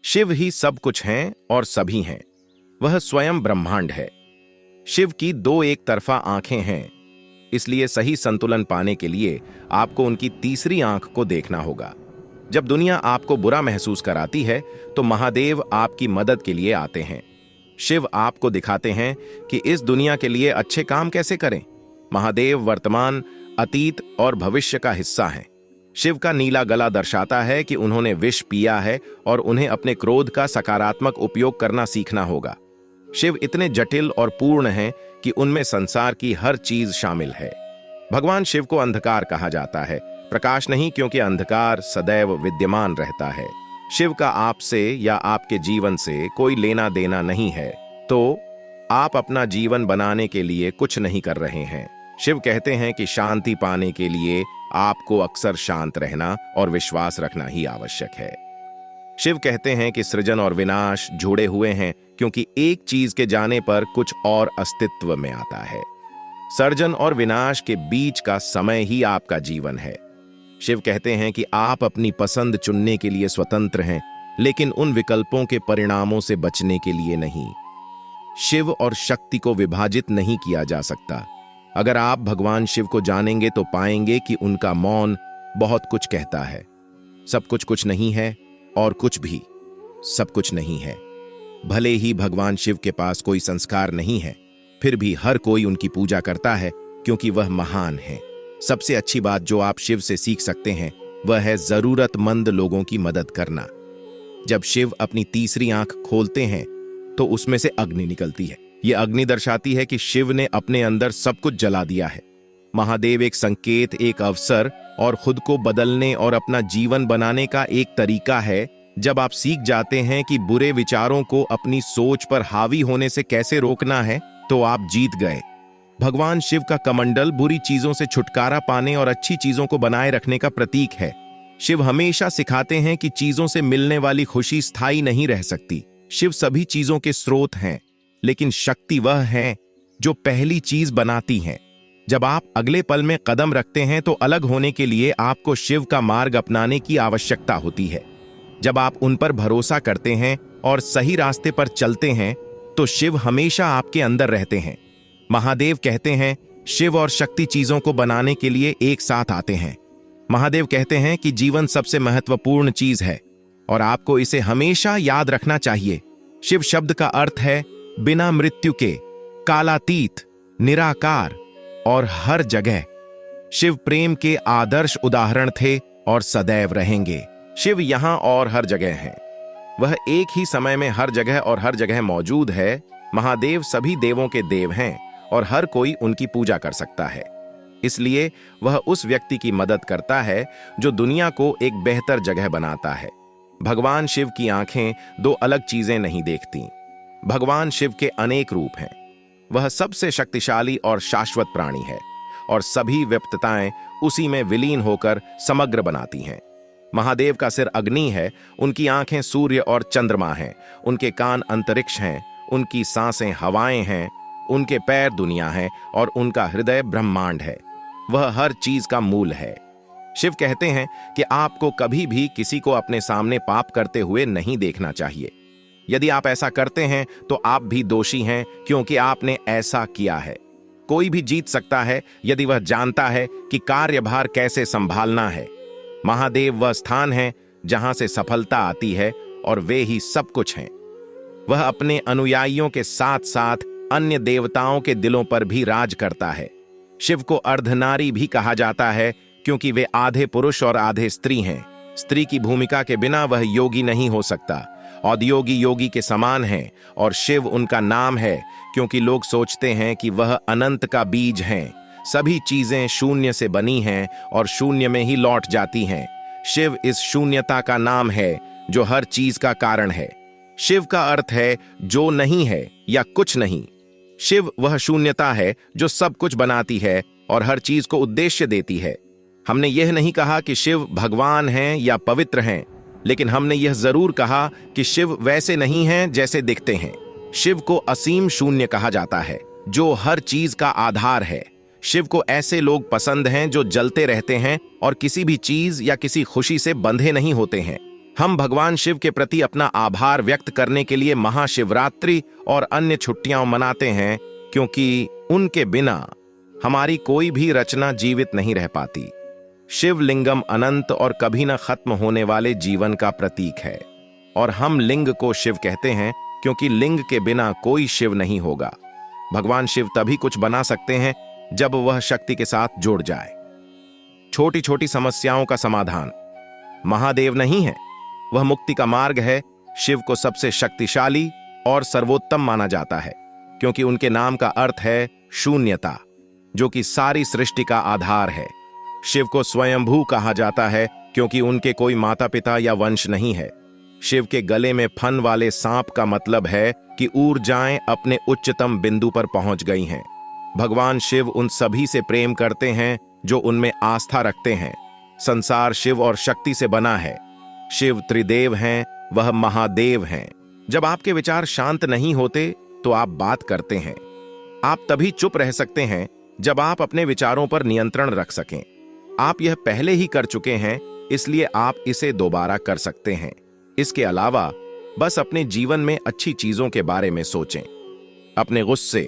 शिव ही सब कुछ हैं और सभी हैं। वह स्वयं ब्रह्मांड है। शिव की दो एक तरफा आंखें हैं, इसलिए सही संतुलन पाने के लिए आपको उनकी तीसरी आंख को देखना होगा। जब दुनिया आपको बुरा महसूस कराती है तो महादेव आपकी मदद के लिए आते हैं। शिव आपको दिखाते हैं कि इस दुनिया के लिए अच्छे काम कैसे करें। महादेव वर्तमान, अतीत और भविष्य का हिस्सा हैं। शिव का नीला गला दर्शाता है कि उन्होंने विष पिया है और उन्हें अपने क्रोध का सकारात्मक उपयोग करना सीखना होगा। शिव इतने जटिल और पूर्ण हैं कि उनमें संसार की हर चीज शामिल है। भगवान शिव को अंधकार कहा जाता है, प्रकाश नहीं, क्योंकि अंधकार सदैव विद्यमान रहता है। शिव का आपसे या आपके जीवन से कोई लेना देना नहीं है, तो आप अपना जीवन बनाने के लिए कुछ नहीं कर रहे हैं। शिव कहते हैं कि शांति पाने के लिए आपको अक्सर शांत रहना और विश्वास रखना ही आवश्यक है। शिव कहते हैं कि सृजन और विनाश जुड़े हुए हैं, क्योंकि एक चीज के जाने पर कुछ और अस्तित्व में आता है। सर्जन और विनाश के बीच का समय ही आपका जीवन है। शिव कहते हैं कि आप अपनी पसंद चुनने के लिए स्वतंत्र हैं, लेकिन उन विकल्पों के परिणामों से बचने के लिए नहीं। शिव और शक्ति को विभाजित नहीं किया जा सकता। अगर आप भगवान शिव को जानेंगे तो पाएंगे कि उनका मौन बहुत कुछ कहता है। सब कुछ कुछ नहीं है और कुछ भी सब कुछ नहीं है। भले ही भगवान शिव के पास कोई संस्कार नहीं है, फिर भी हर कोई उनकी पूजा करता है, क्योंकि वह महान है। सबसे अच्छी बात जो आप शिव से सीख सकते हैं वह है जरूरतमंद लोगों की मदद करना। जब शिव अपनी तीसरी आंख खोलते हैं तो उसमें से अग्नि निकलती है। यह अग्नि दर्शाती है कि शिव ने अपने अंदर सब कुछ जला दिया है। महादेव एक संकेत, एक अवसर और खुद को बदलने और अपना जीवन बनाने का एक तरीका है। जब आप सीख जाते हैं कि बुरे विचारों को अपनी सोच पर हावी होने से कैसे रोकना है, तो आप जीत गए। भगवान शिव का कमंडल बुरी चीजों से छुटकारा पाने और अच्छी चीजों को बनाए रखने का प्रतीक है। शिव हमेशा सिखाते हैं कि चीजों से मिलने वाली खुशी स्थायी नहीं रह सकती। शिव सभी चीजों के स्रोत हैं, लेकिन शक्ति वह है जो पहली चीज बनाती है। जब आप अगले पल में कदम रखते हैं तो अलग होने के लिए आपको शिव का मार्ग अपनाने की आवश्यकता होती है। जब आप उन पर भरोसा करते हैं और सही रास्ते पर चलते हैं तो शिव हमेशा आपके अंदर रहते हैं। महादेव कहते हैं शिव और शक्ति चीजों को बनाने के लिए एक साथ आते हैं। महादेव कहते हैं कि जीवन सबसे महत्वपूर्ण चीज है और आपको इसे हमेशा याद रखना चाहिए। शिव शब्द का अर्थ है बिना मृत्यु के, कालातीत, निराकार और हर जगह। शिव प्रेम के आदर्श उदाहरण थे और सदैव रहेंगे। शिव यहां और हर जगह हैं। वह एक ही समय में हर जगह और हर जगह मौजूद है। महादेव सभी देवों के देव हैं और हर कोई उनकी पूजा कर सकता है। इसलिए वह उस व्यक्ति की मदद करता है जो दुनिया को एक बेहतर जगह बनाता है। भगवान शिव की आंखें दो अलग चीजें नहीं देखती। भगवान शिव के अनेक रूप हैं। वह सबसे शक्तिशाली और शाश्वत प्राणी है और सभी विपत्ताएं उसी में विलीन होकर समग्र बनाती हैं। महादेव का सिर अग्नि है, उनकी आंखें सूर्य और चंद्रमा हैं, उनके कान अंतरिक्ष हैं, उनकी सांसें हवाएं हैं, उनके पैर दुनिया हैं और उनका हृदय ब्रह्मांड है। वह हर चीज का मूल है। शिव कहते हैं कि आपको कभी भी किसी को अपने सामने पाप करते हुए नहीं देखना चाहिए। यदि आप ऐसा करते हैं तो आप भी दोषी हैं, क्योंकि आपने ऐसा किया है। कोई भी जीत सकता है यदि वह जानता है कि कार्यभार कैसे संभालना है। महादेव वह स्थान है जहां से सफलता आती है और वे ही सब कुछ हैं। वह अपने अनुयायियों के साथ साथ अन्य देवताओं के दिलों पर भी राज करता है। शिव को अर्धनारी भी कहा जाता है, क्योंकि वे आधे पुरुष और आधे स्त्री हैं। स्त्री की भूमिका के बिना वह योगी नहीं हो सकता। औद्योगी योगी के समान है और शिव उनका नाम है, क्योंकि लोग सोचते हैं कि वह अनंत का बीज हैं। सभी चीजें शून्य से बनी हैं और शून्य में ही लौट जाती हैं। शिव इस शून्यता का नाम है जो हर चीज का कारण है। शिव का अर्थ है जो नहीं है या कुछ नहीं। शिव वह शून्यता है जो सब कुछ बनाती है और हर चीज को उद्देश्य देती है। हमने यह नहीं कहा कि शिव भगवान हैं या पवित्र हैं, लेकिन हमने यह जरूर कहा कि शिव वैसे नहीं हैं जैसे दिखते हैं। शिव को असीम शून्य कहा जाता है, जो हर चीज का आधार है। शिव को ऐसे लोग पसंद हैं जो जलते रहते हैं और किसी भी चीज या किसी खुशी से बंधे नहीं होते हैं। हम भगवान शिव के प्रति अपना आभार व्यक्त करने के लिए महाशिवरात्रि और अन्य छुट्टियां मनाते हैं, क्योंकि उनके बिना हमारी कोई भी रचना जीवित नहीं रह पाती। शिवलिंगम अनंत और कभी न खत्म होने वाले जीवन का प्रतीक है, और हम लिंग को शिव कहते हैं क्योंकि लिंग के बिना कोई शिव नहीं होगा। भगवान शिव तभी कुछ बना सकते हैं जब वह शक्ति के साथ जुड़ जाए। छोटी छोटी समस्याओं का समाधान महादेव नहीं है, वह मुक्ति का मार्ग है। शिव को सबसे शक्तिशाली और सर्वोत्तम माना जाता है क्योंकि उनके नाम का अर्थ है शून्यता, जो कि सारी सृष्टि का आधार है। शिव को स्वयंभू कहा जाता है क्योंकि उनके कोई माता पिता या वंश नहीं है। शिव के गले में फन वाले सांप का मतलब है कि ऊर्जाएं अपने उच्चतम बिंदु पर पहुंच गई हैं। भगवान शिव उन सभी से प्रेम करते हैं जो उनमें आस्था रखते हैं। संसार शिव और शक्ति से बना है। शिव त्रिदेव हैं, वह महादेव हैं। जब आपके विचार शांत नहीं होते तो आप बात करते हैं। आप तभी चुप रह सकते हैं जब आप अपने विचारों पर नियंत्रण रख सकें। आप यह पहले ही कर चुके हैं, इसलिए आप इसे दोबारा कर सकते हैं। इसके अलावा बस अपने जीवन में अच्छी चीजों के बारे में सोचें। अपने गुस्से,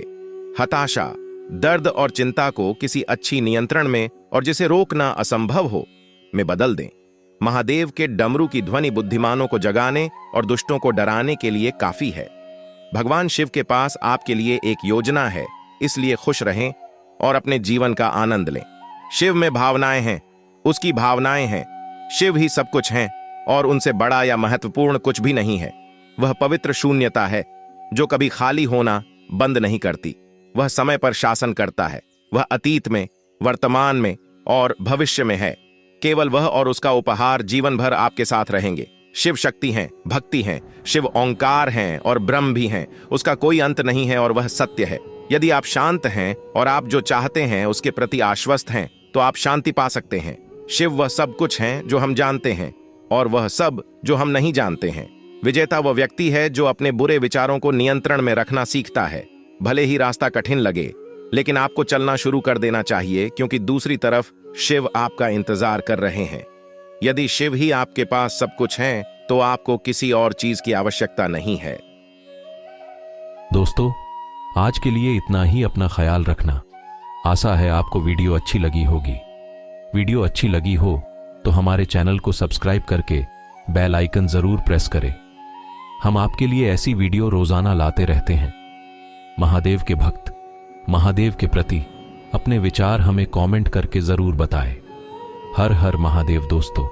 हताशा, दर्द और चिंता को किसी अच्छी नियंत्रण में और जिसे रोकना असंभव हो में बदल दें। महादेव के डमरू की ध्वनि बुद्धिमानों को जगाने और दुष्टों को डराने के लिए काफी है। भगवान शिव के पास आपके लिए एक योजना है, इसलिए खुश रहें और अपने जीवन का आनंद लें। शिव में भावनाएं हैं, उसकी भावनाएं हैं। शिव ही सब कुछ हैं और उनसे बड़ा या महत्वपूर्ण कुछ भी नहीं है। वह पवित्र शून्यता है जो कभी खाली होना बंद नहीं करती। वह समय पर शासन करता है। वह अतीत में, वर्तमान में और भविष्य में है। केवल वह और उसका उपहार जीवन भर आपके साथ रहेंगे। शिव शक्ति हैं, भक्ति हैं, शिव ओंकार हैं और ब्रह्म भी हैं। उसका कोई अंत नहीं है और वह सत्य है। यदि आप शांत हैं और आप जो चाहते हैं उसके प्रति आश्वस्त हैं तो आप शांति पा सकते हैं। शिव वह सब कुछ हैं जो हम जानते हैं और वह सब जो हम नहीं जानते हैं। विजेता वह व्यक्ति है जो अपने बुरे विचारों को नियंत्रण में रखना सीखता है। भले ही रास्ता कठिन लगे, लेकिन आपको चलना शुरू कर देना चाहिए क्योंकि दूसरी तरफ शिव आपका इंतजार कर रहे हैं। यदि शिव ही आपके पास सब कुछ है तो आपको किसी और चीज की आवश्यकता नहीं है। दोस्तों, आज के लिए इतना ही। अपना ख्याल रखना। आशा है आपको वीडियो अच्छी लगी होगी। वीडियो अच्छी लगी हो तो हमारे चैनल को सब्सक्राइब करके बेल आइकन जरूर प्रेस करें। हम आपके लिए ऐसी वीडियो रोजाना लाते रहते हैं। महादेव के भक्त महादेव के प्रति अपने विचार हमें कमेंट करके जरूर बताएं। हर हर महादेव दोस्तों।